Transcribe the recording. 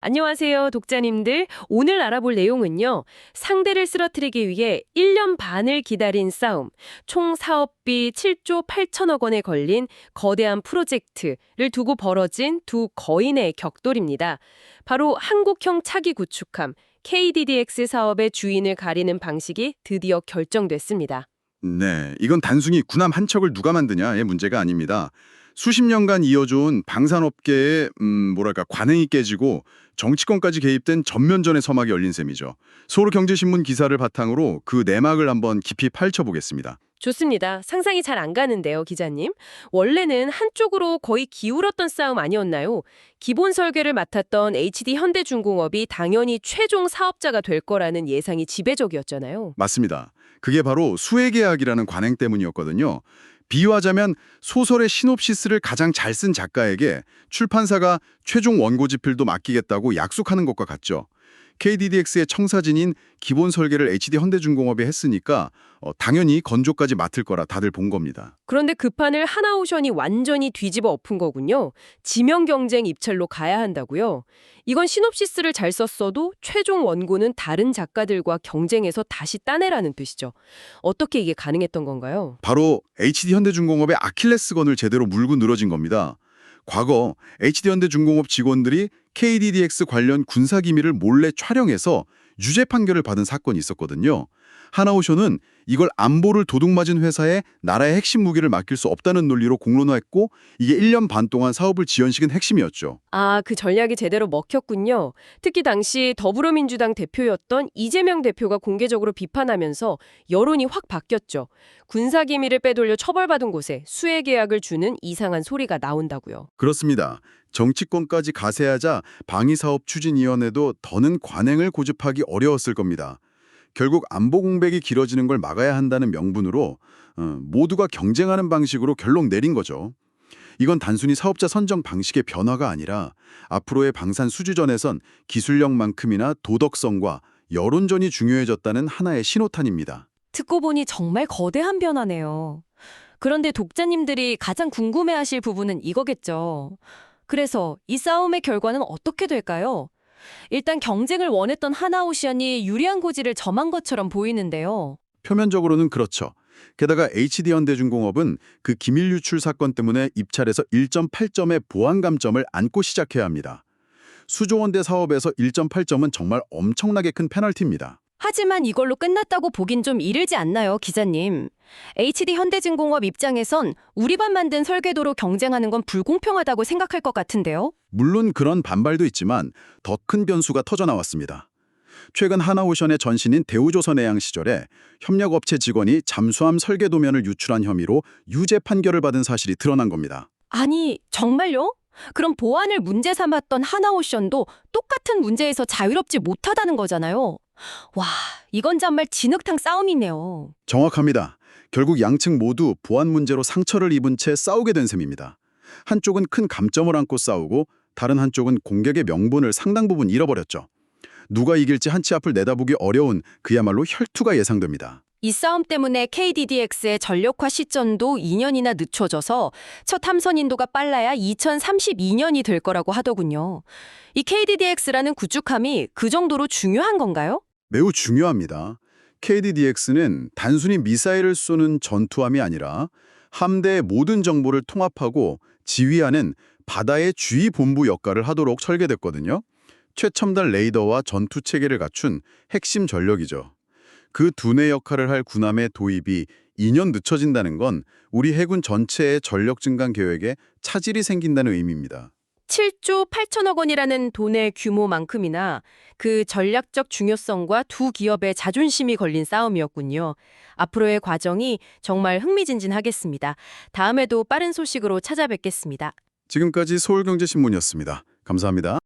안녕하세요, 독자님들. 오늘 알아볼 내용은요. 상대를 쓰러뜨리기 위해 1년 반을 기다린 싸움, 총 사업비 7조 8천억 원에 걸린 거대한 프로젝트를 두고 벌어진 두 거인의 격돌입니다. 바로 한국형 차기 구축함 KDDX 사업의 주인을 가리는 방식이 드디어 결정됐습니다. 네, 이건 단순히 군함 한 척을 누가 만드냐의 문제가 아닙니다. 수십 년간 이어져온 방산업계의 관행이 깨지고 정치권까지 개입된 전면전의 서막이 열린 셈이죠. 서울경제신문 기사를 바탕으로 그 내막을 한번 깊이 파헤쳐보겠습니다. 좋습니다. 상상이 잘 안 가는데요, 기자님. 원래는 한쪽으로 거의 기울었던 싸움 아니었나요? 기본 설계를 맡았던 HD 현대중공업이 당연히 최종 사업자가 될 거라는 예상이 지배적이었잖아요. 맞습니다. 그게 바로 수혜계약이라는 관행 때문이었거든요. 비유하자면 소설의 시놉시스를 가장 잘 쓴 작가에게 출판사가 최종 원고 집필도 맡기겠다고 약속하는 것과 같죠. KDDX의 청사진인 기본 설계를 HD 현대중공업이 했으니까 당연히 건조까지 맡을 거라 다들 본 겁니다. 그런데 그 판을 하나오션이 완전히 뒤집어 엎은 거군요. 지명 경쟁 입찰로 가야 한다고요. 이건 시놉시스를 잘 썼어도 최종 원고는 다른 작가들과 경쟁해서 다시 따내라는 뜻이죠. 어떻게 이게 가능했던 건가요? 바로 HD 현대중공업의 아킬레스건을 제대로 물고 늘어진 겁니다. 과거 HD 현대중공업 직원들이 KDDX 관련 군사기밀을 몰래 촬영해서 유죄 판결을 받은 사건이 있었거든요. 하나오션은 이걸 안보를 도둑맞은 회사에 나라의 핵심 무기를 맡길 수 없다는 논리로 공론화했고 이게 1년 반 동안 사업을 지연시킨 핵심이었죠. 아, 그 전략이 제대로 먹혔군요. 특히 당시 더불어민주당 대표였던 이재명 대표가 공개적으로 비판하면서 여론이 확 바뀌었죠. 군사기밀을 빼돌려 처벌받은 곳에 수혜 계약을 주는 이상한 소리가 나온다고요. 그렇습니다. 정치권까지 가세하자 방위사업추진위원회도 더는 관행을 고집하기 어려웠을 겁니다. 결국 안보 공백이 길어지는 걸 막아야 한다는 명분으로 모두가 경쟁하는 방식으로 결론 내린 거죠. 이건 단순히 사업자 선정 방식의 변화가 아니라 앞으로의 방산 수주전에선 기술력만큼이나 도덕성과 여론전이 중요해졌다는 하나의 신호탄입니다. 듣고 보니 정말 거대한 변화네요. 그런데 독자님들이 가장 궁금해하실 부분은 이거겠죠. 그래서 이 싸움의 결과는 어떻게 될까요? 일단 경쟁을 원했던 하나오션이 유리한 고지를 점한 것처럼 보이는데요. 표면적으로는 그렇죠. 게다가 HD 현대중공업은 그 기밀 유출 사건 때문에 입찰에서 1.8점의 보안 감점을 안고 시작해야 합니다. 수조원대 사업에서 1.8점은 정말 엄청나게 큰 페널티입니다. 하지만 이걸로 끝났다고 보긴 좀 이르지 않나요, 기자님? HD 현대중공업 입장에선 우리만 만든 설계도로 경쟁하는 건 불공평하다고 생각할 것 같은데요. 물론 그런 반발도 있지만 더 큰 변수가 터져나왔습니다. 최근 하나오션의 전신인 대우조선해양 시절에 협력업체 직원이 잠수함 설계도면을 유출한 혐의로 유죄 판결을 받은 사실이 드러난 겁니다. 아니, 정말요? 그럼 보안을 문제 삼았던 하나오션도 똑같은 문제에서 자유롭지 못하다는 거잖아요. 와, 이건 정말 진흙탕 싸움이네요. 정확합니다. 결국 양측 모두 보안 문제로 상처를 입은 채 싸우게 된 셈입니다. 한쪽은 큰 감점을 안고 싸우고 다른 한쪽은 공격의 명분을 상당 부분 잃어버렸죠. 누가 이길지 한치 앞을 내다보기 어려운 그야말로 혈투가 예상됩니다. 이 싸움 때문에 KDDX의 전력화 시점도 2년이나 늦춰져서 첫 함선 인도가 빨라야 2032년이 될 거라고 하더군요. 이 KDDX라는 구축함이 그 정도로 중요한 건가요? 매우 중요합니다. KDDX는 단순히 미사일을 쏘는 전투함이 아니라 함대의 모든 정보를 통합하고 지휘하는 바다의 주의본부 역할을 하도록 설계됐거든요. 최첨단 레이더와 전투 체계를 갖춘 핵심 전력이죠. 그 두뇌 역할을 할 군함의 도입이 2년 늦춰진다는 건 우리 해군 전체의 전력 증강 계획에 차질이 생긴다는 의미입니다. 7조 8천억 원이라는 돈의 규모만큼이나 그 전략적 중요성과 두 기업의 자존심이 걸린 싸움이었군요. 앞으로의 과정이 정말 흥미진진하겠습니다. 다음에도 빠른 소식으로 찾아뵙겠습니다. 지금까지 서울경제신문이었습니다. 감사합니다.